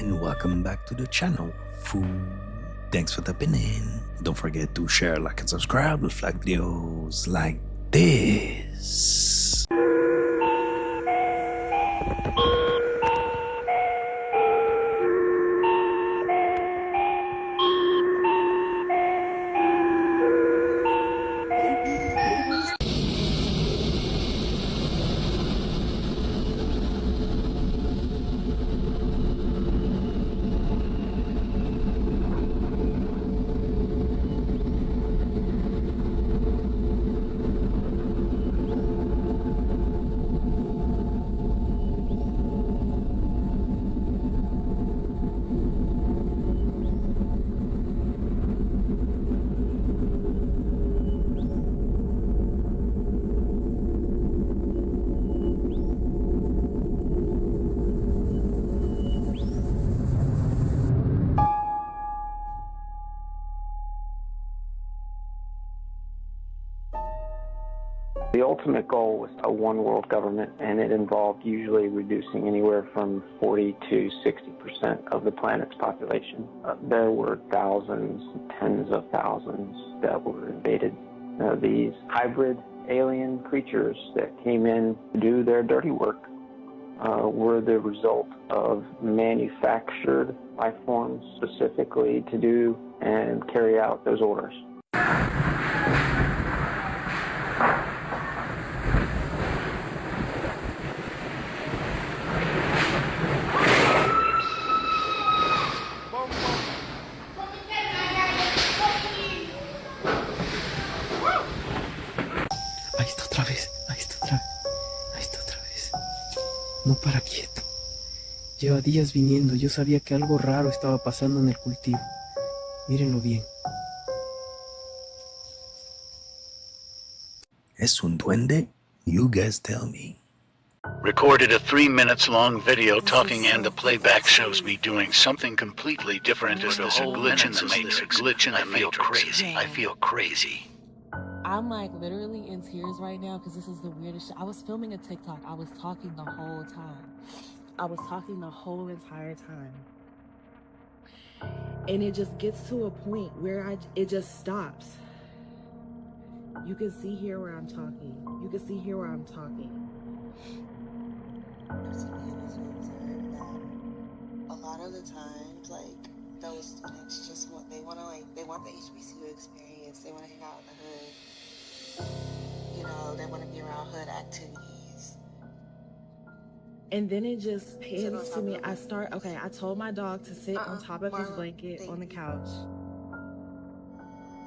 and welcome back to the channel. Thanks for tapping in. Don't forget to share, like, and subscribe with flag videos like this. The ultimate goal was a one-world government, and it involved usually reducing anywhere from 40 to 60% of the planet's population. There were thousands, tens of thousands that were invaded. These hybrid alien creatures that came in to do their dirty work were the result of manufactured life forms specifically to do and carry out those orders. No para quieto. Lleva días viniendo. Yo sabía que algo raro estaba pasando en el cultivo. Mírenlo bien. ¿Es un duende? You guys tell me. Recorded a 3 minutes long video talking, and the playback shows me doing something completely different. Is this a glitch in the matrix? Glitch in the matrix. I feel crazy. I'm like literally in tears right now because this is the weirdest shit. I was filming a TikTok. I was talking the whole time. I was talking the whole entire time. And it just gets to a point where it just stops. You can see here where I'm talking. You can see here where I'm talking. A lot of the times, like, those students just want, they want the HBCU experience. They want to hang out in the hood. You know, they want to be around hood activities. And then it just pans to me. I told my dog to sit on top of his blanket on the couch.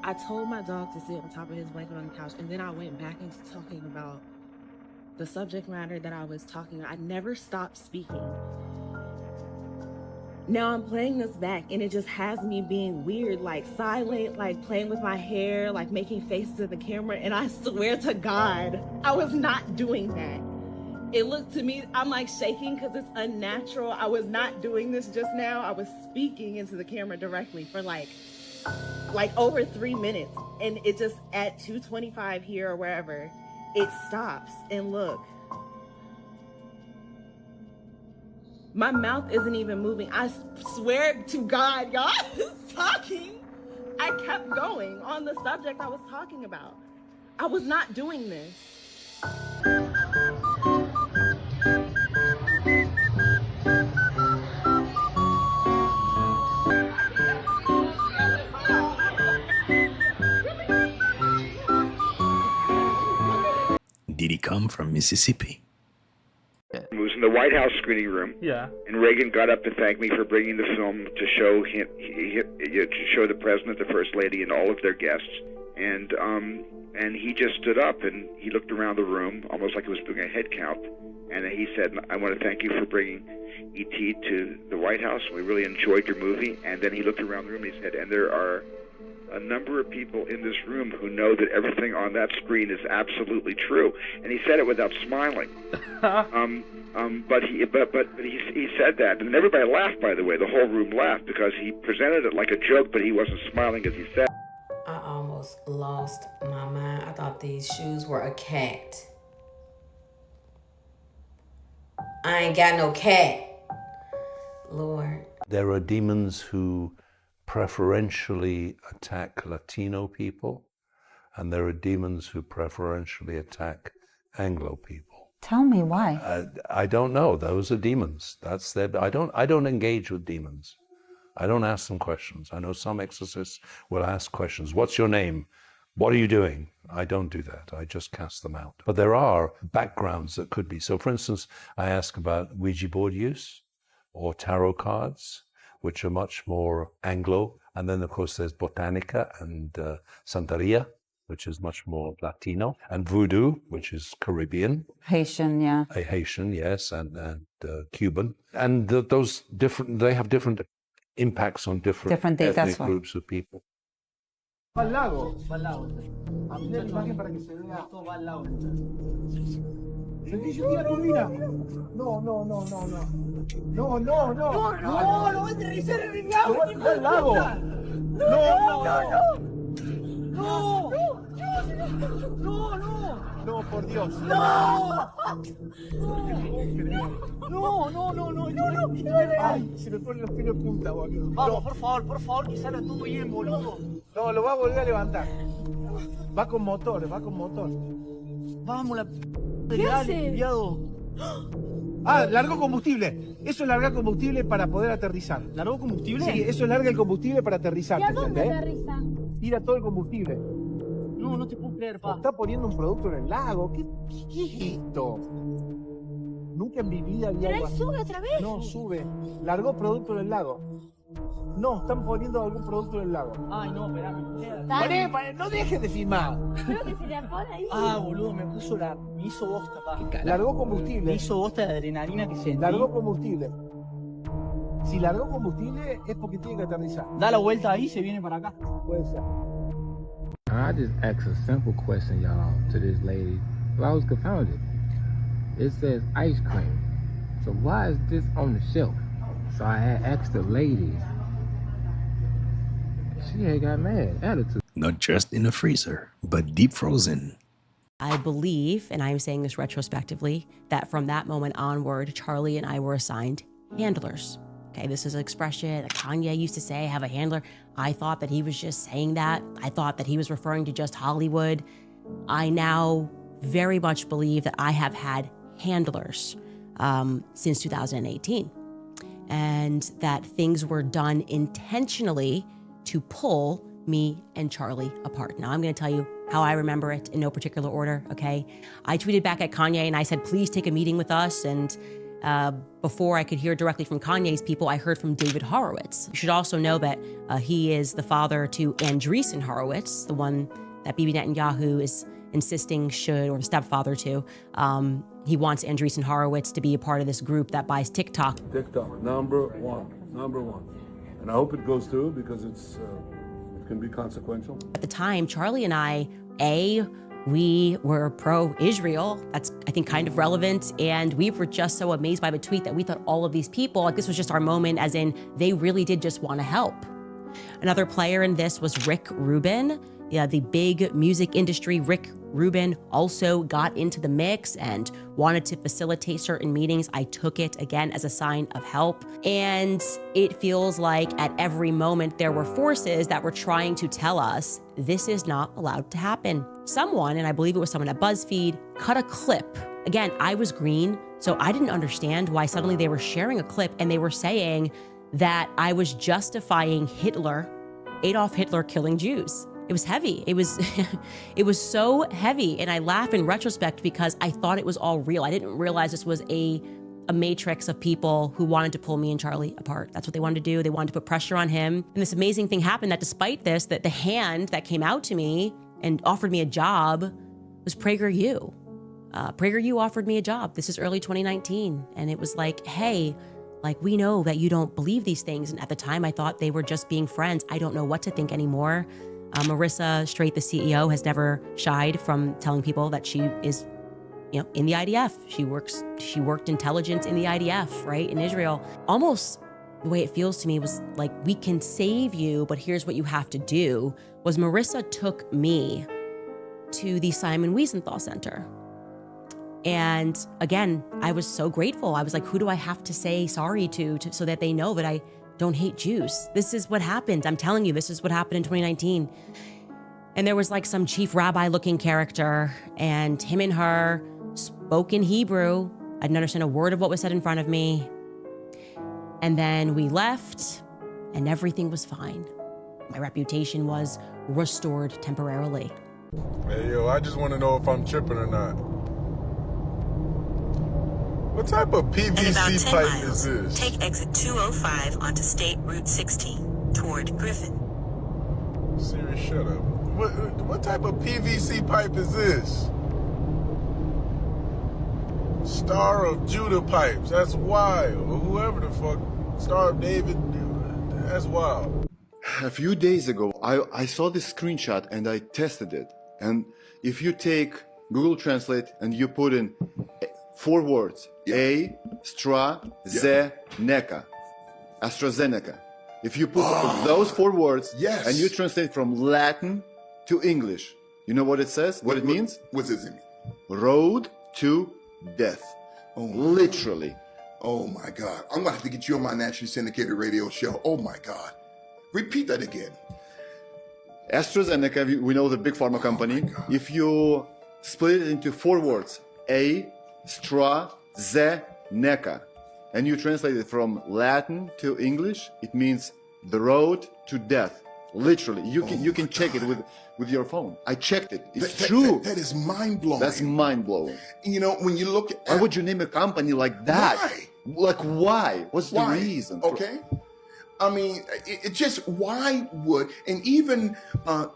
I told my dog to sit on top of his blanket on the couch, and then I went back into talking about the subject matter that I was talking about. I never stopped speaking. Now I'm playing this back, and it just has me being weird, like silent, like playing with my hair, like making faces at the camera, and I swear to God, I was not doing that. It looked to me, I'm like shaking because it's unnatural. I was not doing this just now. I was speaking into the camera directly for like over 3 minutes, and it just at 2:25 here or wherever, it stops. And look, my mouth isn't even moving. I swear to God, y'all, I was talking. I kept going on the subject I was talking about. I was not doing this. Did he come from Mississippi? It was in the White House screening room. Yeah. And Reagan got up to thank me for bringing the film to show him, to show the president, the first lady, and all of their guests. And he just stood up and he looked around the room, almost like he was doing a head count. And he said, "I want to thank you for bringing E.T. to the White House. We really enjoyed your movie." And then he looked around the room and he said, "And there are a number of people in this room who know that everything on that screen is absolutely true." And he said it without smiling. But he said that, and everybody laughed. By the way, the whole room laughed because he presented it like a joke, but he wasn't smiling as he said. I almost lost my mind. I thought these shoes were a cat. I ain't got no cat. Lord. There are demons who preferentially attack Latino people, and there are demons who preferentially attack Anglo people. Tell me why. I don't know. Those are demons. That's their. I don't engage with demons. I don't ask them questions. I know some exorcists will ask questions. What's your name? What are you doing? I don't do that. I just cast them out. But there are backgrounds that could be. So, for instance, I ask about Ouija board use or tarot cards, which are much more Anglo. And then, of course, there's Botanica and Santeria, which is much more Latino, and Voodoo, which is Caribbean. Haitian, yeah. Haitian, yes, and Cuban. And those different, they have different impacts on different ethnic groups of people. Va al lago. Amplía la imagen para que se vea. Todo va al lago. Sentí lluvia, no, mira. No. No, lo voy a aterrizar en el lago. Va al lago. No, por Dios. No. Ay, se me ponen los pelos de punta, boludo. Vamos, por favor, que salga todo bien, boludo. No, lo va a volver a levantar. Va con motor. Vamos, la ¿Qué hace? enviado. Ah, largó combustible. Eso es largar combustible para poder aterrizar. ¿Largó combustible? Sí, eso es larga el combustible para aterrizar. ¿Y a dónde aterriza? Tira todo el combustible. No te puedo creer, pa. Está poniendo un producto en el lago. ¿Qué es esto? Nunca en mi vida había... Pero él sube otra vez. No, sube. Largó producto en el lago. No, están poniendo algún producto en el lago. Ay, no, espérame. Poné, no dejes de filmar. Creo que se le pone ahí. Boludo, me hizo bosta, pa. Largó combustible. Me hizo bosta de adrenalina que sentí. Largó combustible. Si largó combustible es porque tiene que aterrizar. Da la vuelta ahí y se viene para acá. Puede ser. I just asked a simple question, y'all, to this lady. Well, I was confounded. It says ice cream. So why is this on the shelf? So I had asked the lady. She ain't got mad. Attitude. Not just in a freezer, but deep frozen. I believe, and I'm saying this retrospectively, that from that moment onward, Charlie and I were assigned handlers. Okay, this is an expression that Kanye used to say, have a handler. I thought that he was just saying that. I thought that he was referring to just Hollywood. I now very much believe that I have had handlers since 2018, and that things were done intentionally to pull me and Charlie apart. Now I'm gonna tell you how I remember it in no particular order, okay? I tweeted back at Kanye and I said, please take a meeting with us. And before I could hear directly from Kanye's people, I heard from David Horowitz. You should also know that he is the father to Andreessen Horowitz, the one that Bibi Netanyahu is insisting should, or the stepfather to. He wants Andreessen Horowitz to be a part of this group that buys TikTok. TikTok, number one. And I hope it goes through because it can be consequential. At the time, Charlie and I, we were pro-Israel. That's, I think, kind of relevant. And we were just so amazed by the tweet that we thought all of these people, like this was just our moment, as in they really did just want to help. Another player in this was Rick Rubin. Yeah, the big music industry, Rick Rubin, also got into the mix and wanted to facilitate certain meetings. I took it, again, as a sign of help. And it feels like at every moment there were forces that were trying to tell us this is not allowed to happen. Someone, and I believe it was someone at BuzzFeed, cut a clip. Again, I was green, so I didn't understand why suddenly they were sharing a clip and they were saying that I was justifying Adolf Hitler killing Jews. It was heavy. It was so heavy. And I laugh in retrospect because I thought it was all real. I didn't realize this was a matrix of people who wanted to pull me and Charlie apart. That's what they wanted to do. They wanted to put pressure on him. And this amazing thing happened that despite this, that the hand that came out to me and offered me a job was PragerU. PragerU offered me a job. This is early 2019. And it was like, hey, like, we know that you don't believe these things. And at the time I thought they were just being friends. I don't know what to think anymore. Marissa Straight, the CEO, has never shied from telling people that she is, in the IDF. She worked intelligence in the IDF, right, in Israel. Almost the way it feels to me was like, we can save you, but here's what you have to do, was Marissa took me to the Simon Wiesenthal Center. And again, I was so grateful. I was like, who do I have to say sorry to so that they know that I don't hate Jews. This is what happened. I'm telling you, this is what happened in 2019. And there was like some chief rabbi looking character, and him and her spoke in Hebrew. I didn't understand a word of what was said in front of me. And then we left, and everything was fine. My reputation was restored temporarily. Hey, yo, I just want to know if I'm tripping or not. What type of PVC pipe is this? Take exit 205 onto State Route 16 toward Griffin. Siri, shut up. What type of PVC pipe is this? Star of Judah pipes. That's wild. Or whoever the fuck. Star of David. That's wild. A few days ago, I saw this screenshot and I tested it. And if you take Google Translate and you put in 4 words, AstraZeneca, AstraZeneca. If you put those 4 words and you translate from Latin to English, you know what it says? What it means? What does it mean? Road to death. Oh, literally. Oh my God. I'm gonna have to get you on my nationally syndicated radio show. Oh my God. Repeat that again. AstraZeneca, we know the big pharma company. If you split it into 4 words, AstraZeneca, and you translate it from Latin to English, it means the road to death. Literally, you can check it with your phone. I checked it. It's true. That is mind blowing. That's mind blowing. You know, when you look at, why would you name a company like that? Why? Like why? What's the reason? Okay. I mean, it just, why would, and even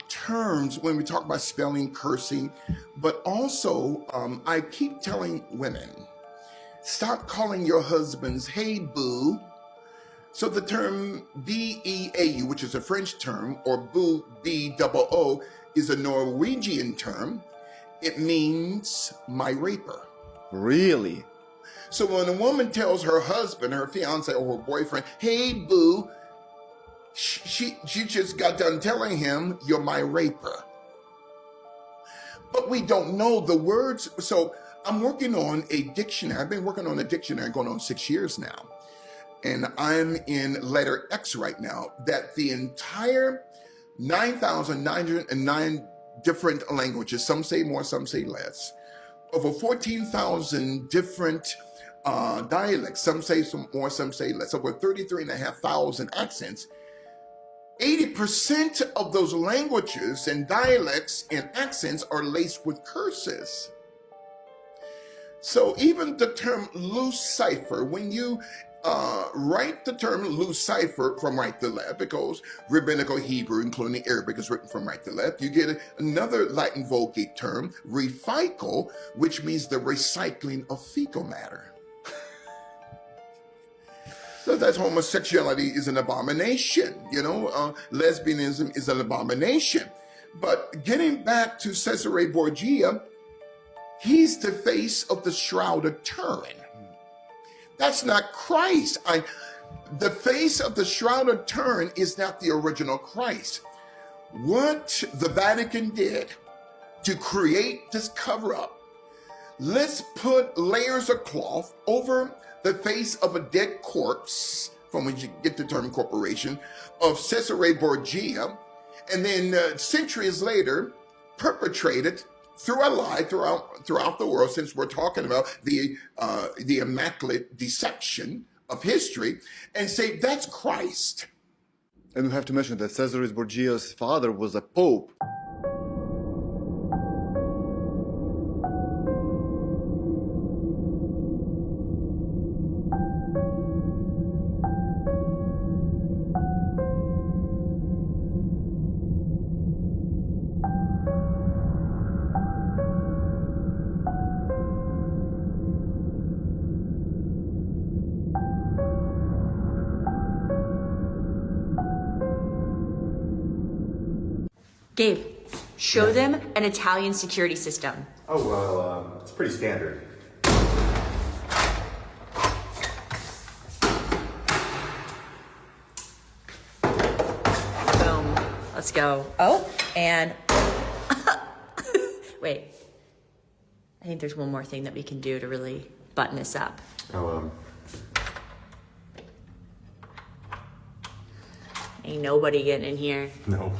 terms when we talk about spelling, cursing, but also I keep telling women, stop calling your husbands, hey boo. So the term B-E-A-U, which is a French term, or boo, B-O-O, is a Norwegian term. It means my raper. Really? So when a woman tells her husband, her fiance, or her boyfriend, hey boo, she just got done telling him, you're my raper. But we don't know the words. So I'm working on a dictionary. I've been working on a dictionary going on 6 years now. And I'm in letter X right now, that the entire 9,909 different languages, some say more, some say less, over 14,000 different dialects, some say some more, some say less, over 33,500 accents. 80% of those languages and dialects and accents are laced with curses. So even the term loose cipher, when you write the term loose cipher from right to left, because rabbinical Hebrew, including Arabic, is written from right to left, you get another Latin Vulgate term, refical, which means the recycling of fecal matter. So that's homosexuality is an abomination, you know, lesbianism is an abomination. But getting back to Cesare Borgia, he's the face of the Shroud of Turin. That's not Christ. The face of the Shroud of Turin is not the original Christ. What the Vatican did to create this cover-up, let's put layers of cloth over the face of a dead corpse, from which you get the term corporation, of Cesare Borgia, and then centuries later, perpetrated through a lie throughout the world, since we're talking about the immaculate deception of history, and say that's Christ. And we have to mention that Cesare Borgia's father was a pope. Gabe, show them an Italian security system. Oh, well, it's pretty standard. Boom. Let's go. Oh, and wait. I think there's one more thing that we can do to really button this up. Oh, Ain't nobody getting in here. No.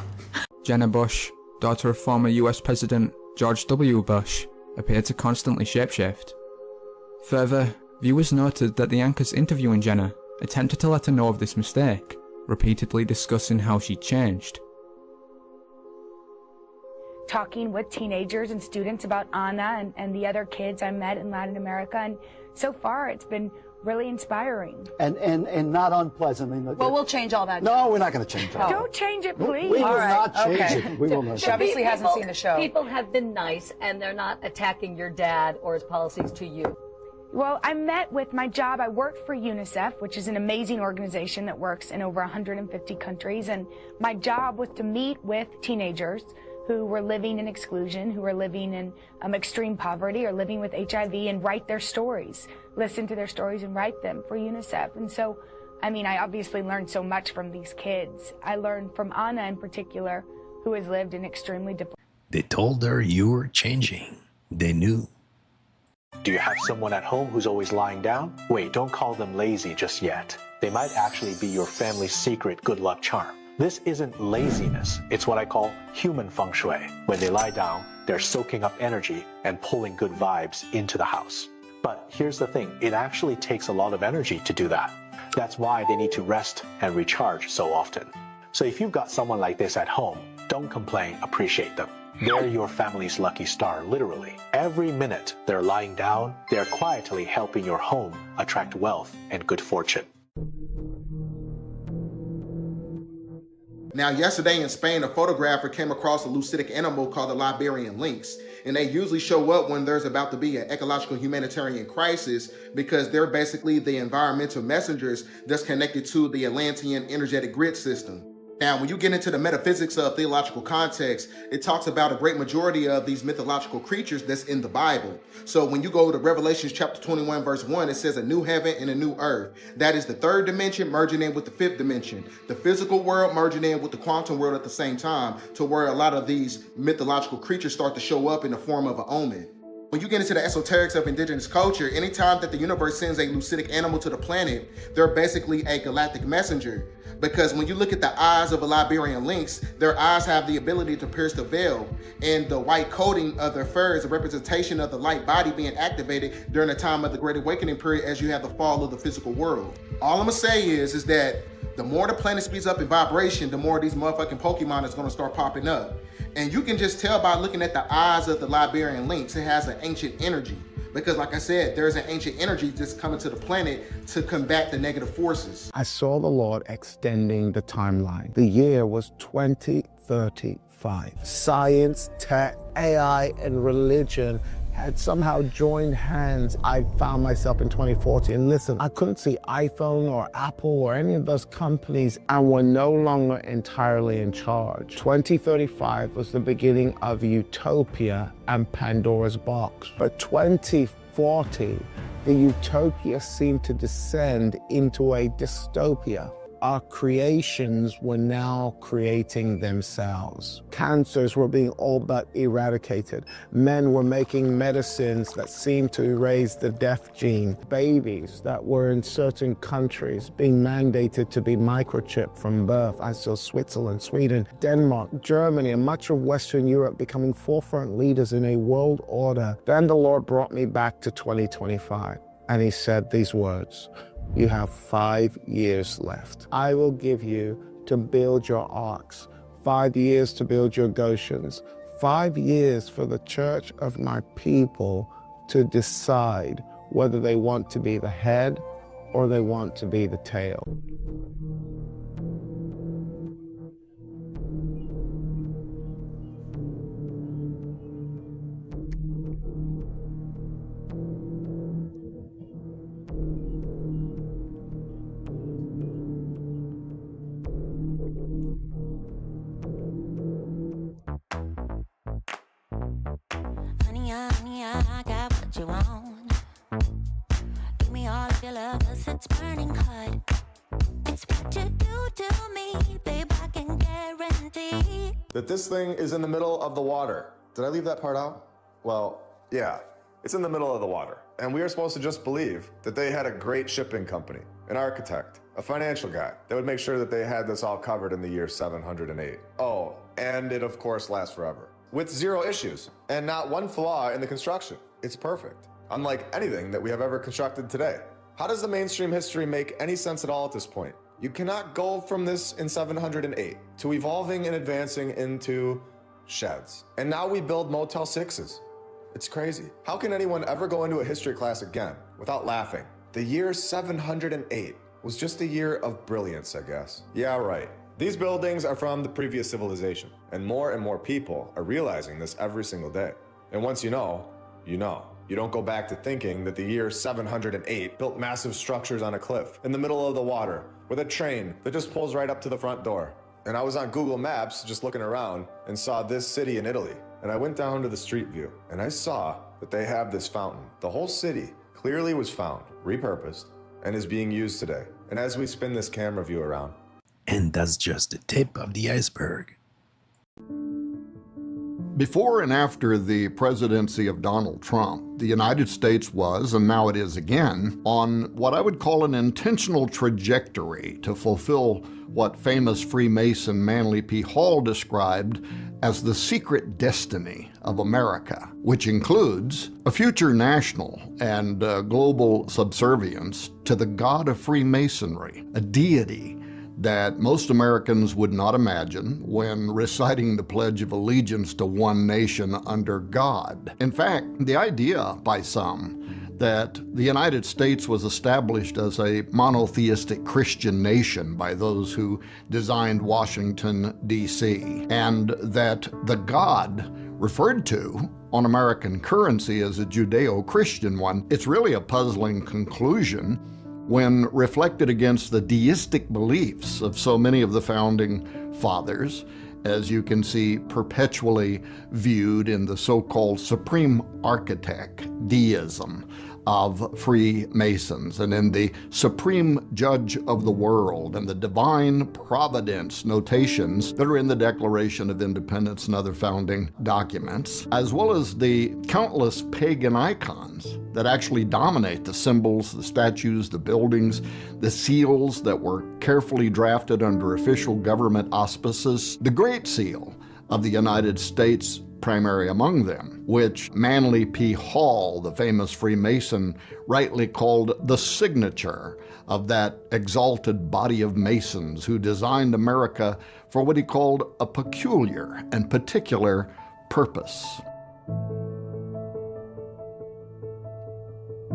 Jenna Bush, daughter of former US President George W. Bush, appeared to constantly shapeshift. Further, viewers noted that the anchors interviewing Jenna attempted to let her know of this mistake, repeatedly discussing how she'd changed. Talking with teenagers and students about Anna and the other kids I met in Latin America, and so far it's been really inspiring. And not unpleasantly. Well, we'll change all that. No, we're not going to change that. Don't change it, please. We will not change it. We will not. She obviously hasn't seen the show. People have been nice, and they're not attacking your dad or his policies to you. Well, I met with my job. I worked for UNICEF, which is an amazing organization that works in over 150 countries. And my job was to meet with teenagers who were living in exclusion, who were living in extreme poverty or living with HIV, and write their stories, listen to their stories and write them for UNICEF. And so, I mean, I obviously learned so much from these kids. I learned from Anna in particular, who has lived in extremely They told her you were changing. They knew. Do you have someone at home who's always lying down? Wait, don't call them lazy just yet. They might actually be your family's secret good luck charm. This isn't laziness. It's what I call human feng shui. When they lie down, they're soaking up energy and pulling good vibes into the house. But here's the thing, it actually takes a lot of energy to do that. That's why they need to rest and recharge so often. So if you've got someone like this at home, don't complain, appreciate them. They're your family's lucky star, literally. Every minute they're lying down, they're quietly helping your home attract wealth and good fortune. Now, yesterday in Spain, a photographer came across a leucidic animal called the Liberian lynx, and they usually show up when there's about to be an ecological humanitarian crisis because they're basically the environmental messengers that's connected to the Atlantean energetic grid system. Now, when you get into the metaphysics of theological context, it talks about a great majority of these mythological creatures that's in the Bible. So when you go to Revelation chapter 21, verse 1, it says a new heaven and a new earth. That is the third dimension merging in with the fifth dimension. The physical world merging in with the quantum world at the same time, to where a lot of these mythological creatures start to show up in the form of an omen. When you get into the esoterics of indigenous culture, anytime that the universe sends a leucidic animal to the planet, they're basically a galactic messenger. Because when you look at the eyes of a Liberian lynx, their eyes have the ability to pierce the veil, and the white coating of their fur is a representation of the light body being activated during the time of the Great Awakening period as you have the fall of the physical world. All I'm gonna say is that the more the planet speeds up in vibration, the more these motherfucking Pokemon is gonna start popping up. And you can just tell by looking at the eyes of the Liberian lynx, it has an ancient energy. Because like I said, there's an ancient energy just coming to the planet to combat the negative forces. I saw the Lord extending the timeline. The year was 2035. Science, tech, AI, and religion had somehow joined hands. I found myself in 2040, and listen, I couldn't see iPhone or Apple or any of those companies, and were no longer entirely in charge. 2035 was the beginning of utopia and Pandora's box. But 2040, the utopia seemed to descend into a dystopia. Our creations were now creating themselves. Cancers were being all but eradicated. Men were making medicines that seemed to erase the death gene. Babies that were in certain countries being mandated to be microchipped from birth. I saw Switzerland, Sweden, Denmark, Germany, and much of Western Europe becoming forefront leaders in a world order. Then the Lord brought me back to 2025, and he said these words: you have 5 years left. I will give you to build your arks, 5 years to build your Goshens, 5 years for the church of my people to decide whether they want to be the head or they want to be the tail. I got what you want. Give me all of your love, 'cause it's burning hot. It's what you do to me, babe, I can guarantee. That this thing is in the middle of the water. Did I leave that part out? Well, yeah, it's in the middle of the water. And we are supposed to just believe that they had a great shipping company, an architect, A financial guy that would make sure that they had this all covered in the year 708. Oh, and it of course lasts forever. With 0 issues and not one flaw in the construction. It's perfect. Unlike anything that we have ever constructed today. How does the mainstream history make any sense at all at this point? You cannot go from this in 708 to evolving and advancing into sheds. And now we build Motel 6s. It's crazy. How can anyone ever go into a history class again without laughing? The year 708 was just a year of brilliance, I guess. Yeah, right. These buildings are from the previous civilization, and more people are realizing this every single day. And once you know, you know. You don't go back to thinking that the year 708 built massive structures on a cliff in the middle of the water with a train that just pulls right up to the front door. And I was on Google Maps just looking around and saw this city in Italy. And I went down to the street view and I saw that they have this fountain. The whole city clearly was found, repurposed, and is being used today. And as we spin this camera view around. And that's just the tip of the iceberg. Before and after the presidency of Donald Trump, the United States was, and now it is again, on what I would call an intentional trajectory to fulfill what famous Freemason Manly P. Hall described as the secret destiny of America, which includes a future national and global subservience to the God of Freemasonry, a deity that most Americans would not imagine when reciting the Pledge of Allegiance to one nation under God. In fact, the idea by some that the United States was established as a monotheistic Christian nation by those who designed Washington, D.C., and that the God referred to on American currency as a Judeo-Christian one, it's really a puzzling conclusion when reflected against the deistic beliefs of so many of the founding fathers, as you can see perpetually viewed in the so-called supreme architect deism of Freemasons, and in the supreme judge of the world and the divine providence notations that are in the Declaration of Independence and other founding documents, as well as the countless pagan icons that actually dominate the symbols, the statues, the buildings, the seals that were carefully drafted under official government auspices. The Great Seal of the United States primary among them, which Manly P. Hall, the famous Freemason, rightly called the signature of that exalted body of Masons who designed America for what he called a peculiar and particular purpose.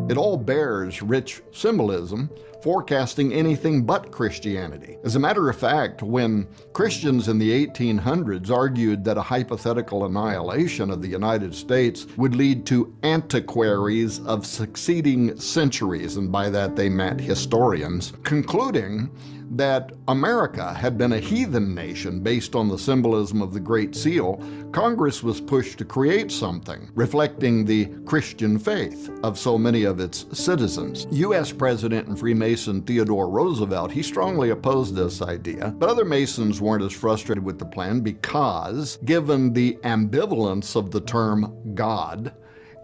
It all bears rich symbolism, forecasting anything but Christianity. As a matter of fact, when Christians in the 1800s argued that a hypothetical annihilation of the United States would lead to antiquaries of succeeding centuries, and by that they meant historians, concluding that America had been a heathen nation based on the symbolism of the Great Seal, Congress was pushed to create something reflecting the Christian faith of so many of its citizens. U.S. President and Freemason Theodore Roosevelt, he strongly opposed this idea, but other Masons weren't as frustrated with the plan because, given the ambivalence of the term God,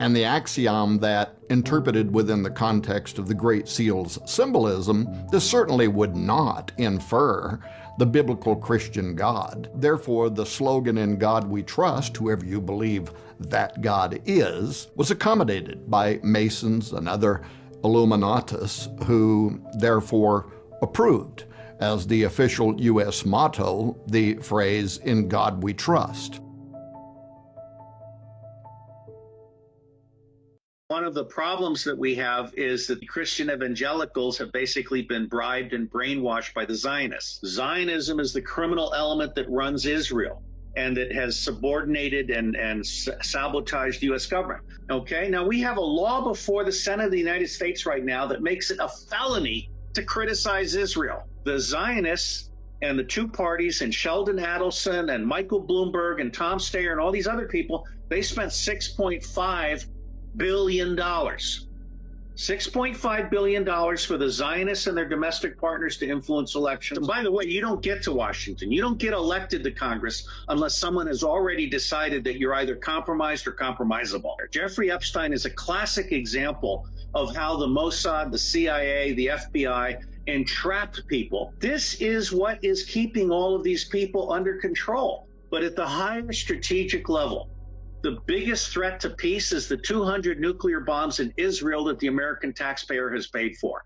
and the axiom that, interpreted within the context of the Great Seal's symbolism, this certainly would not infer the biblical Christian God. Therefore, the slogan, "In God We Trust," whoever you believe that God is, was accommodated by Masons and other Illuminatus, who therefore approved as the official U.S. motto the phrase, "In God We Trust." One of the problems that we have is that the Christian evangelicals have basically been bribed and brainwashed by the Zionists. Zionism is the criminal element that runs Israel and that has subordinated and sabotaged the U.S. government. Okay, now we have a law before the Senate of the United States right now that makes it a felony to criticize Israel. The Zionists and the two parties and Sheldon Adelson and Michael Bloomberg and Tom Steyer and all these other people, they spent $6.5 billion. $6.5 billion for the Zionists and their domestic partners to influence elections. And by the way, you don't get to Washington. You don't get elected to Congress unless someone has already decided that you're either compromised or compromisable. Jeffrey Epstein is a classic example of how the Mossad, the CIA, the FBI, entrapped people. This is what is keeping all of these people under control. But at the higher strategic level, the biggest threat to peace is the 200 nuclear bombs in Israel that the American taxpayer has paid for.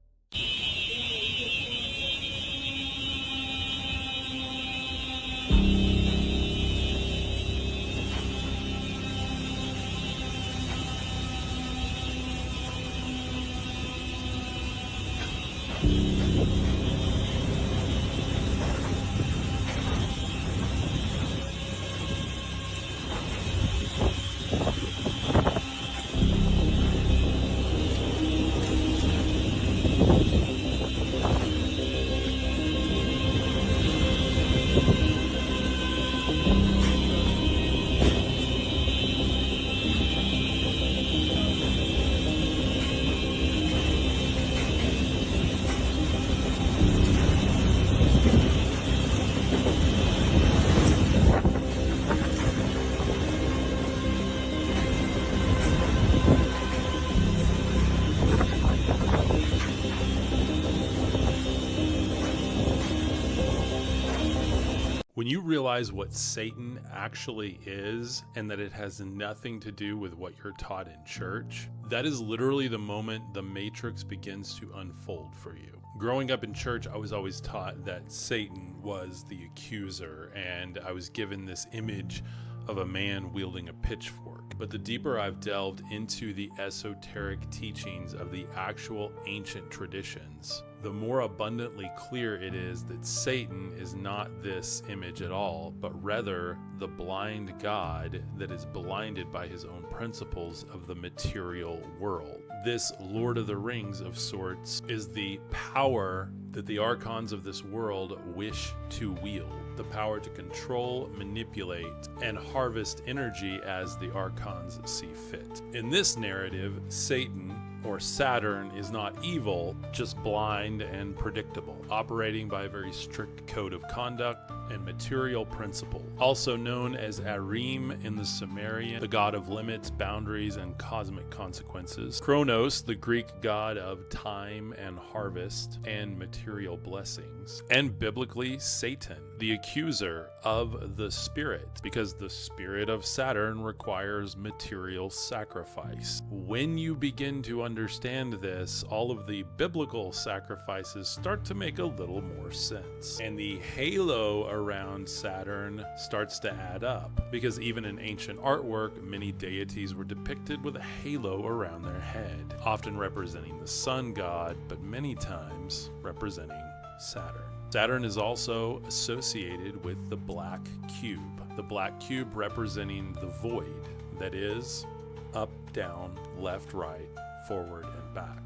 When you realize what Satan actually is and that it has nothing to do with what you're taught in church, that is literally the moment the matrix begins to unfold for you. Growing up in church, I was always taught that Satan was the accuser, and I was given this image of a man wielding a pitchfork. But the deeper I've delved into the esoteric teachings of the actual ancient traditions, the more abundantly clear it is that Satan is not this image at all, but rather the blind God that is blinded by his own principles of the material world. This Lord of the Rings of sorts is the power that the archons of this world wish to wield. The power to control, manipulate, and harvest energy as the archons see fit. In this narrative, Satan, or Saturn, is not evil, just blind and predictable, operating by a very strict code of conduct and material principle. Also known as Arim in the Sumerian, the god of limits, boundaries, and cosmic consequences. Kronos, the Greek god of time and harvest and material blessings. And biblically, Satan, the accuser of the spirit, because the spirit of Saturn requires material sacrifice. When you begin to understand this, all of the biblical sacrifices start to make a little more sense. And the halo around Saturn starts to add up, because even in ancient artwork, many deities were depicted with a halo around their head, often representing the sun god, but many times representing Saturn. Saturn is also associated with the black cube. The black cube representing the void, that is, up, down, left, right, forward, and back.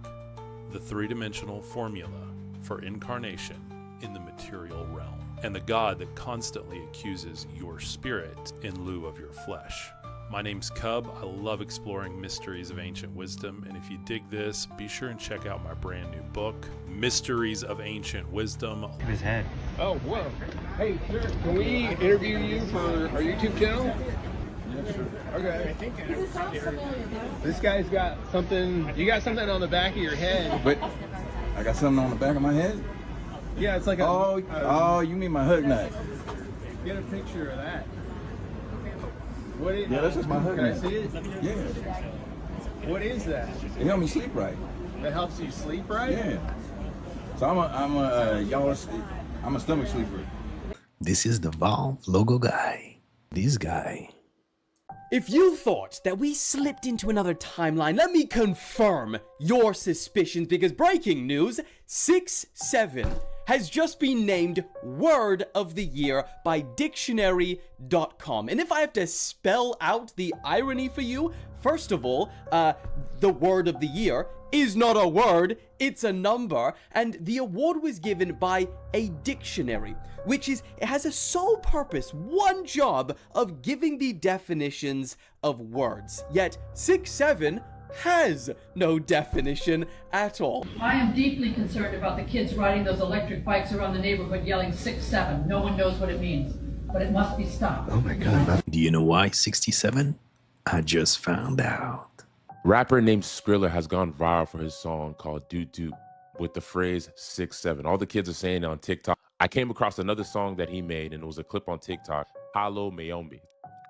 The three-dimensional formula for incarnation in the material realm, and the God that constantly accuses your spirit in lieu of your flesh. My name's Cub. I love exploring mysteries of ancient wisdom, and if you dig this, be sure and check out my brand new book, Mysteries of Ancient Wisdom. His head. Oh, whoa. Hey, sir, can we interview you for our YouTube channel? Yes, sir. Okay. This guy's got something, you got something on the back of your head. But I got something on the back of my head? Yeah, it's like a... Oh, you mean my hook nut? Get a picture of that. What is, yeah, that's just my hook nut. Can I see it? Yeah. What is that? It helps me sleep right. That helps you sleep right? Yeah. So I'm a stomach sleeper. This is the Valve logo guy. This guy. If you thought that we slipped into another timeline, let me confirm your suspicions, because breaking news, 6-7 has just been named Word of the Year by Dictionary.com. And if I have to spell out the irony for you, first of all, the Word of the Year is not a word, it's a number, and the award was given by a dictionary, which it has a sole purpose, one job of giving the definitions of words. Yet 6-7 has no definition at all. I am deeply concerned about the kids riding those electric bikes around the neighborhood yelling 6-7. No one knows what it means, but it must be stopped. Oh my God. Do you know why 67? I just found out. Rapper named Skrilla has gone viral for his song called Doot Doot. with the phrase 6-7. All the kids are saying on TikTok. I came across another song that he made, and it was a clip on TikTok, Halo Mayombe.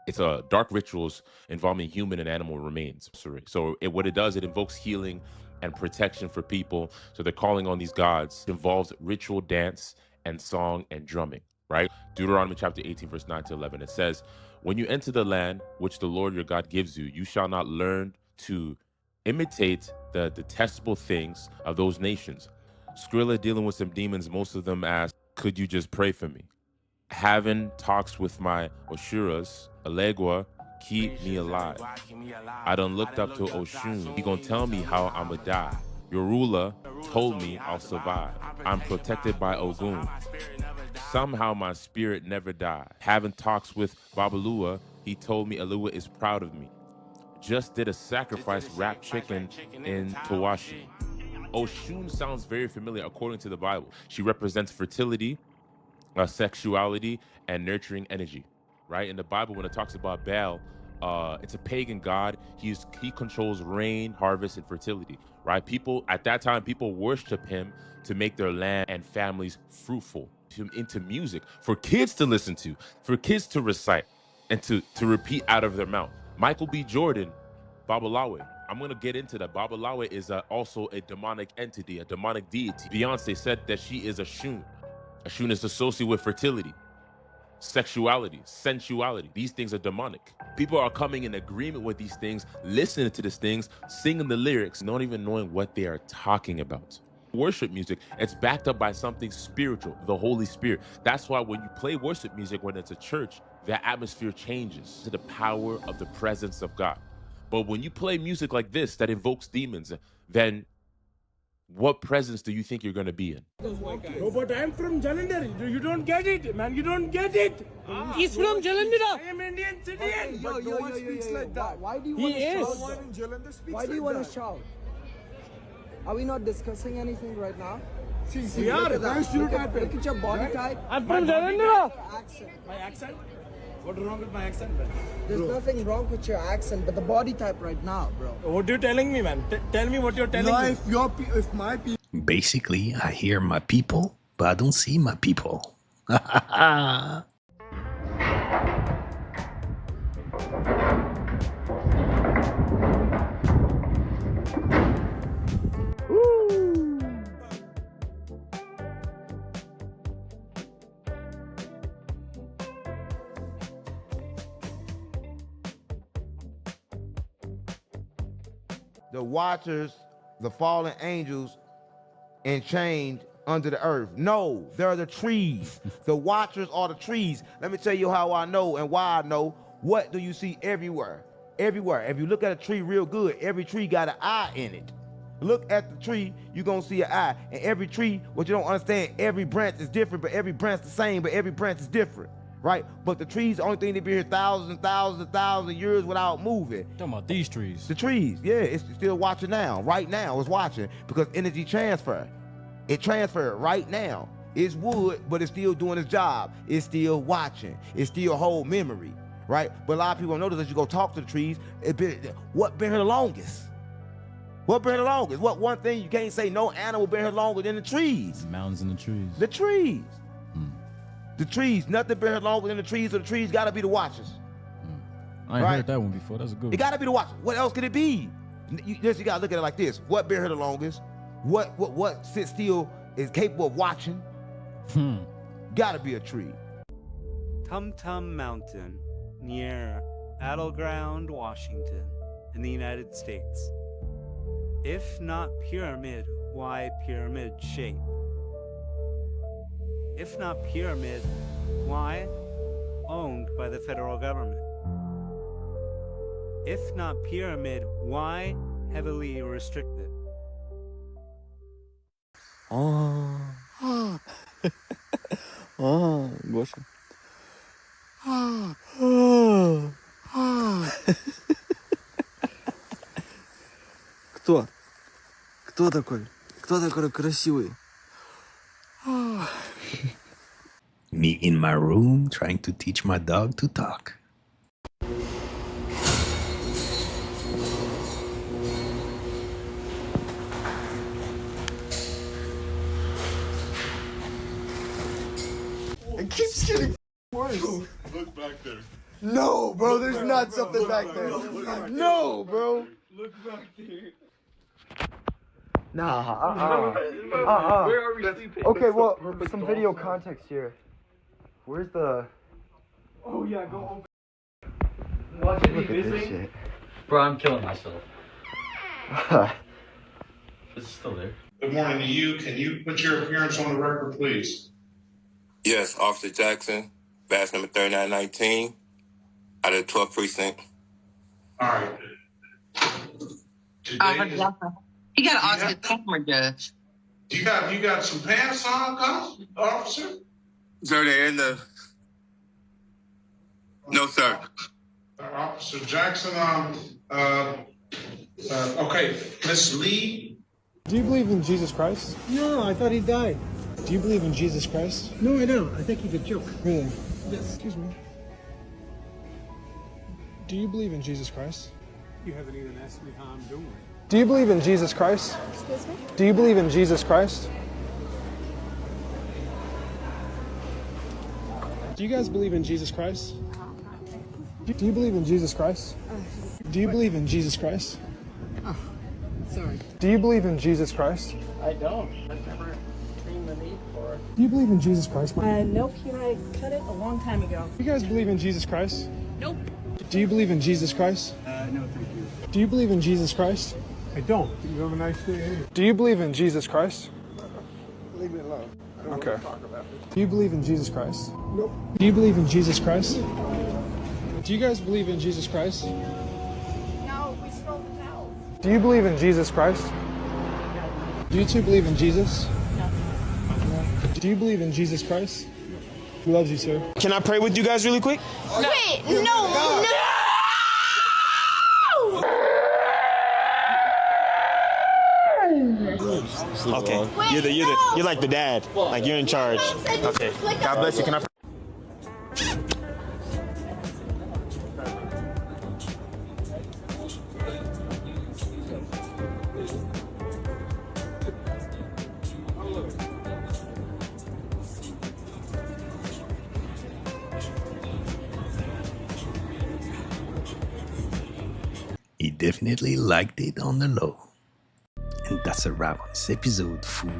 It's a dark rituals involving human and animal remains. So what it does, it invokes healing and protection for people. So they're calling on these gods. It involves ritual dance and song and drumming, right? Deuteronomy chapter 18, verse 9 to 11. It says, when you enter the land which the Lord your God gives you, you shall not learn to imitate the detestable things of those nations. Skrilla dealing with some demons, most of them ask, could you just pray for me? Having talks with my Oshuras, Alegua, keep me alive. I done looked up to Oshun. He gonna tell me how I'ma die. Your ruler told me I'll survive. I'm protected by Ogun. Somehow my spirit never died. Having talks with Babalua, he told me Alua is proud of me. Just did a sacrifice wrapped chicken in Tawashi. Oshun sounds very familiar according to the Bible. She represents fertility, sexuality, and nurturing energy, right? In the Bible, when it talks about Baal, it's a pagan god. He controls rain, harvest, and fertility, right? People at that time, people worship him to make their land and families fruitful. Into music for kids to listen to, for kids to recite, and to repeat out of their mouth. Michael B. Jordan, Babalawe. I'm going to get into that. Babalawe is also a demonic entity, a demonic deity. Beyonce said that she is a Shun. A Shun is associated with fertility, sexuality, sensuality. These things are demonic. People are coming in agreement with these things, listening to these things, singing the lyrics, not even knowing what they are talking about. Worship music, it's backed up by something spiritual, the Holy Spirit. That's why when you play worship music, when it's a church, the atmosphere changes to the power of the presence of God. But when you play music like this that invokes demons, then what presence do you think you're going to be in? No, but I'm from Jalandhar. You don't get it, man. You don't get it. He's from Jalandhar. I am Indian citizen. But no one speaks like that. Why do you want to shout? No one in Jalandhar speaks like that. Why do you want to shout? Are we not discussing anything right now? See, we are. Look at your body type. I'm from Jalandhar. My accent? What's wrong with my accent, man? There's nothing wrong with your accent, but the body type right now, bro. What are you telling me, man? Tell me what you're telling me. If my people... Basically, I hear my people, but I don't see my people. The watchers, the fallen angels, enchained under the earth. No, they're the trees. The watchers are the trees. Let me tell you how I know and why I know. What do you see everywhere? Everywhere. If you look at a tree real good, every tree got an eye in it. Look at the tree, you're gonna see an eye. And every tree, what you don't understand, every branch is different, but every branch the same, but every branch is different. Right? But the trees, the only thing they've been here thousands and thousands and thousands of years without moving. Talking about these trees. The trees, yeah, it's still watching now. Right now, it's watching because energy transfer. It transferred right now. It's wood, but it's still doing its job. It's still watching. It still hold memory, right? But a lot of people don't notice as you go talk to the trees, what been here the longest? What been here the longest? What one thing you can't say no animal been here longer than the trees? Mountains and the trees. The trees. The trees, nothing been here longer than the trees, so the trees gotta be the watchers. I ain't heard that one before. That's a good one. It gotta be the watchers. What else could it be? You gotta look at it like this. What been here the longest? What sits still is capable of watching? Gotta be a tree. Tum Tum Mountain near Battleground, Washington, in the United States. If not pyramid, why pyramid shape? If not pyramid, why owned by the federal government? If not pyramid, why heavily restricted? Боже. Кто? Кто такой? Кто такой красивый? Me in my room trying to teach my dog to talk. It keeps getting worse. Look back there. No, bro, there's not something back there. No, bro. Look back there. Nah, Where are we sleeping? Okay, well, some video context here. Where's the... Oh yeah, go open. Watch it Look be at this missing. shit. Bro, I'm killing myself. It's still there. Good morning to you. Can you put your appearance on the record, please? Yes, Officer Jackson, badge number 3919, out of the 12th precinct. All right. You got to ask the camera, Judge. You got some pants on, officer? Sir, they're in the... No, sir. Officer Jackson, okay, Miss Lee. Do you believe in Jesus Christ? No, I thought he died. Do you believe in Jesus Christ? No, I don't. I think he's a joke. Really? Yes. Excuse me. Do you believe in Jesus Christ? You haven't even asked me how I'm doing. Do you believe in Jesus Christ? Excuse me? Do you believe in Jesus Christ? Do you guys believe in Jesus Christ? Do you believe in Jesus Christ? Do you believe in Jesus Christ? Oh, sorry. Do you believe in Jesus Christ? I don't. I've never seen the need for it. Do you believe in Jesus Christ? Nope, you and I cut it a long time ago. Do you guys believe in Jesus Christ? Nope. Do you believe in Jesus Christ? No, thank you. Do you believe in Jesus Christ? I don't. You have a nice day. Do you believe in Jesus Christ? Leave me alone. I don't Okay. want to talk about it. Do you believe in Jesus Christ? Nope. Do you believe in Jesus Christ? Do you guys believe in Jesus Christ? No, we stole the towels. Do you believe in Jesus Christ? Do you two believe in Jesus? No. Do you believe in Jesus Christ? He loves you, sir. Can I pray with you guys really quick? Wait, no. Okay. You're like the dad. Like you're in charge. Okay. God bless you. Can I pray? He definitely liked it on the low. And that's a wrap on this episode, fool.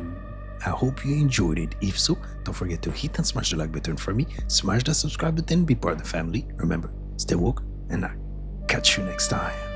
I hope you enjoyed it. If so, don't forget to hit and smash the like button for me, smash the subscribe button, be part of the family. Remember, stay woke, and I'll catch you next time.